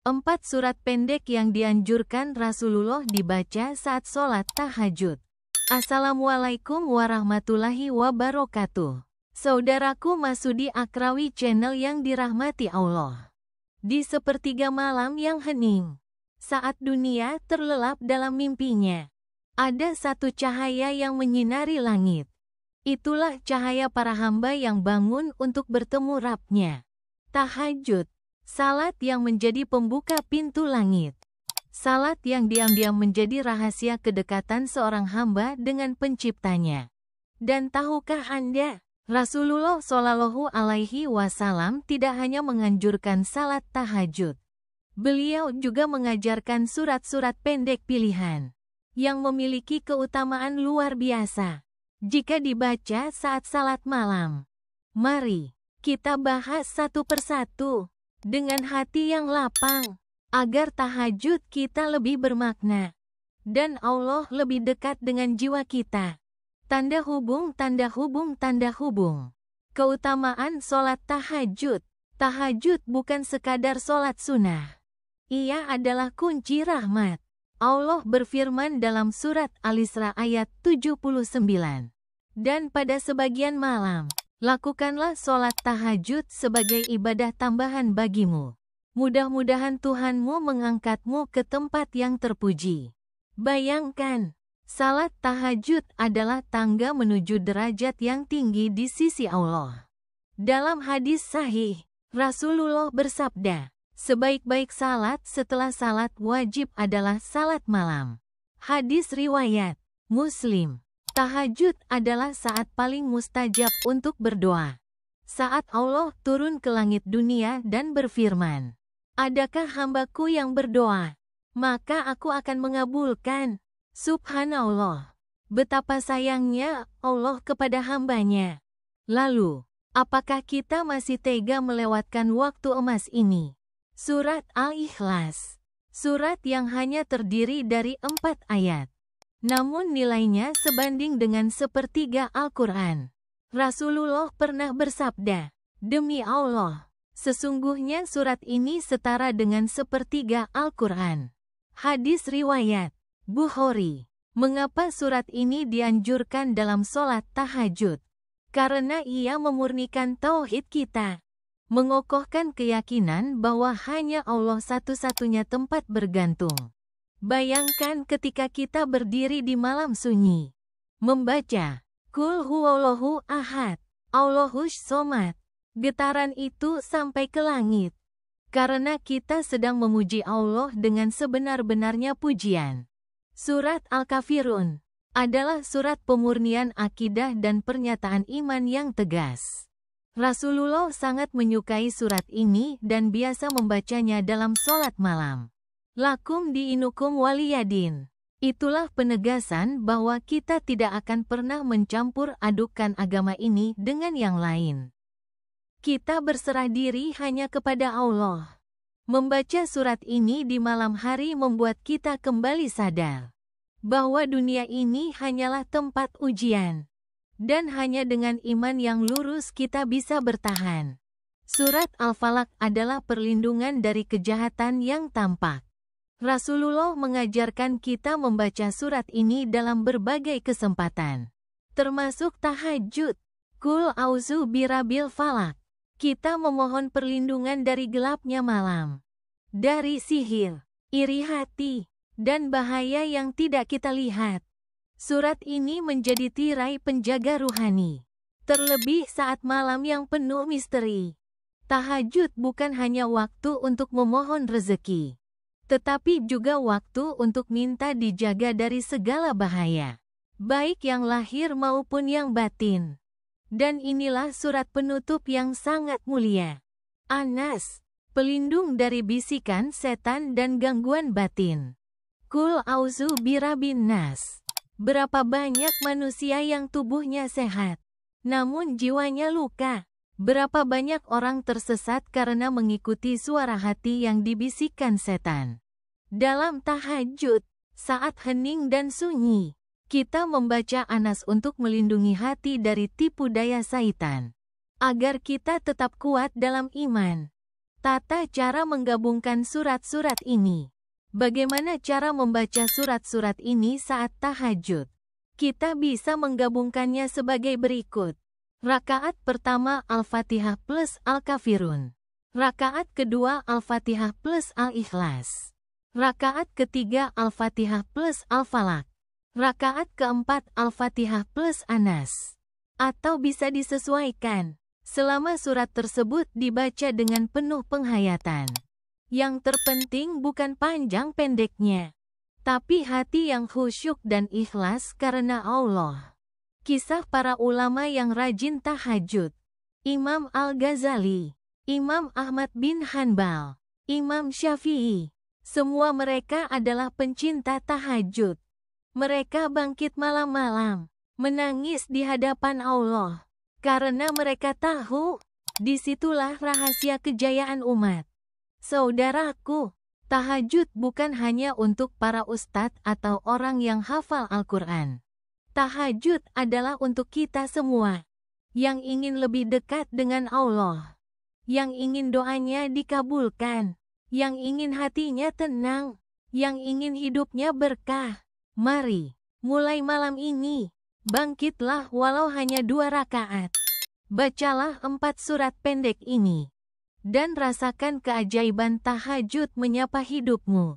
4 surat pendek yang dianjurkan Rasulullah dibaca saat sholat tahajud. Assalamualaikum warahmatullahi wabarakatuh. Saudaraku Masudi Akrawi channel yang dirahmati Allah. Di sepertiga malam yang hening, saat dunia terlelap dalam mimpinya, ada satu cahaya yang menyinari langit. Itulah cahaya para hamba yang bangun untuk bertemu Rabb-Nya. Tahajud, salat yang menjadi pembuka pintu langit. Salat yang diam-diam menjadi rahasia kedekatan seorang hamba dengan penciptanya. Dan tahukah Anda, Rasulullah Shallallahu Alaihi Wasallam tidak hanya menganjurkan salat tahajud. Beliau juga mengajarkan surat-surat pendek pilihan yang memiliki keutamaan luar biasa jika dibaca saat salat malam. Mari kita bahas satu persatu dengan hati yang lapang, agar tahajud kita lebih bermakna dan Allah lebih dekat dengan jiwa kita. Tanda hubung, tanda hubung, tanda hubung. Keutamaan sholat tahajud. Tahajud bukan sekadar sholat sunnah. Ia adalah kunci rahmat. Allah berfirman dalam surat Al-Isra ayat 79. Dan pada sebagian malam, lakukanlah sholat tahajud sebagai ibadah tambahan bagimu. Mudah-mudahan Tuhanmu mengangkatmu ke tempat yang terpuji. Bayangkan, salat tahajud adalah tangga menuju derajat yang tinggi di sisi Allah. Dalam hadis sahih, Rasulullah bersabda, sebaik-baik salat setelah salat wajib adalah salat malam. Hadis riwayat Muslim. Tahajud adalah saat paling mustajab untuk berdoa. Saat Allah turun ke langit dunia dan berfirman, adakah hambaku yang berdoa? Maka aku akan mengabulkan. Subhanallah. Betapa sayangnya Allah kepada hambanya. Lalu, apakah kita masih tega melewatkan waktu emas ini? Surat Al-Ikhlas. Surat yang hanya terdiri dari 4 ayat. Namun nilainya sebanding dengan sepertiga Al-Quran. Rasulullah pernah bersabda, demi Allah, sesungguhnya surat ini setara dengan sepertiga Al-Quran. Hadis riwayat Bukhari. Mengapa surat ini dianjurkan dalam sholat tahajud? Karena ia memurnikan tauhid kita. Mengokohkan keyakinan bahwa hanya Allah satu-satunya tempat bergantung. Bayangkan ketika kita berdiri di malam sunyi, membaca Qul huwallahu ahad, Allahus somad. Getaran itu sampai ke langit, karena kita sedang memuji Allah dengan sebenar-benarnya pujian. Surat Al-Kafirun adalah surat pemurnian akidah dan pernyataan iman yang tegas. Rasulullah sangat menyukai surat ini dan biasa membacanya dalam sholat malam. Lakum diinukum waliyadin. Itulah penegasan bahwa kita tidak akan pernah mencampur adukan agama ini dengan yang lain. Kita berserah diri hanya kepada Allah. Membaca surat ini di malam hari membuat kita kembali sadar bahwa dunia ini hanyalah tempat ujian. Dan hanya dengan iman yang lurus kita bisa bertahan. Surat Al-Falaq adalah perlindungan dari kejahatan yang tampak. Rasulullah mengajarkan kita membaca surat ini dalam berbagai kesempatan, termasuk tahajud. Qul a'udzu birabbil falaq. Kita memohon perlindungan dari gelapnya malam, dari sihir, iri hati, dan bahaya yang tidak kita lihat. Surat ini menjadi tirai penjaga ruhani, terlebih saat malam yang penuh misteri. Tahajud bukan hanya waktu untuk memohon rezeki, tetapi juga waktu untuk minta dijaga dari segala bahaya, baik yang lahir maupun yang batin. Dan inilah surat penutup yang sangat mulia. An-Nas, pelindung dari bisikan setan dan gangguan batin. Qul a'udzu birabbin nas. Berapa banyak manusia yang tubuhnya sehat, namun jiwanya luka. Berapa banyak orang tersesat karena mengikuti suara hati yang dibisikkan setan. Dalam tahajud, saat hening dan sunyi, kita membaca An-Nas untuk melindungi hati dari tipu daya syaitan, agar kita tetap kuat dalam iman. Tata cara menggabungkan surat-surat ini. Bagaimana cara membaca surat-surat ini saat tahajud? Kita bisa menggabungkannya sebagai berikut. Rakaat pertama Al-Fatihah plus Al-Kafirun. Rakaat kedua Al-Fatihah plus Al-Ikhlas. Rakaat ketiga Al-Fatihah plus Al-Falaq. Rakaat keempat Al-Fatihah plus Anas. Atau bisa disesuaikan, selama surat tersebut dibaca dengan penuh penghayatan. Yang terpenting bukan panjang pendeknya, tapi hati yang khusyuk dan ikhlas karena Allah. Kisah para ulama yang rajin tahajud. Imam Al-Ghazali, Imam Ahmad bin Hanbal, Imam Syafi'i. Semua mereka adalah pencinta tahajud. Mereka bangkit malam-malam, menangis di hadapan Allah. Karena mereka tahu, disitulah rahasia kejayaan umat. Saudaraku, tahajud bukan hanya untuk para ustadz atau orang yang hafal Al-Quran. Tahajud adalah untuk kita semua yang ingin lebih dekat dengan Allah, yang ingin doanya dikabulkan, yang ingin hatinya tenang, yang ingin hidupnya berkah. Mari, mulai malam ini, bangkitlah walau hanya 2 rakaat. Bacalah 4 surat pendek ini, dan rasakan keajaiban tahajud menyapa hidupmu.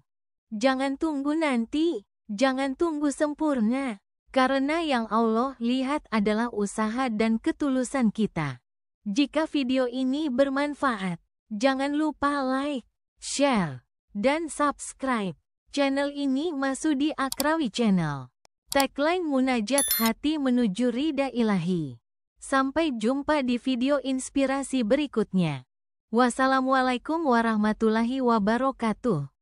Jangan tunggu nanti, jangan tunggu sempurna, karena yang Allah lihat adalah usaha dan ketulusan kita. Jika video ini bermanfaat, jangan lupa like, share, dan subscribe channel ini. Masudi Akrawi Channel. Tagline Munajat Hati Menuju Ridha Ilahi. Sampai jumpa di video inspirasi berikutnya. Wassalamualaikum warahmatullahi wabarakatuh.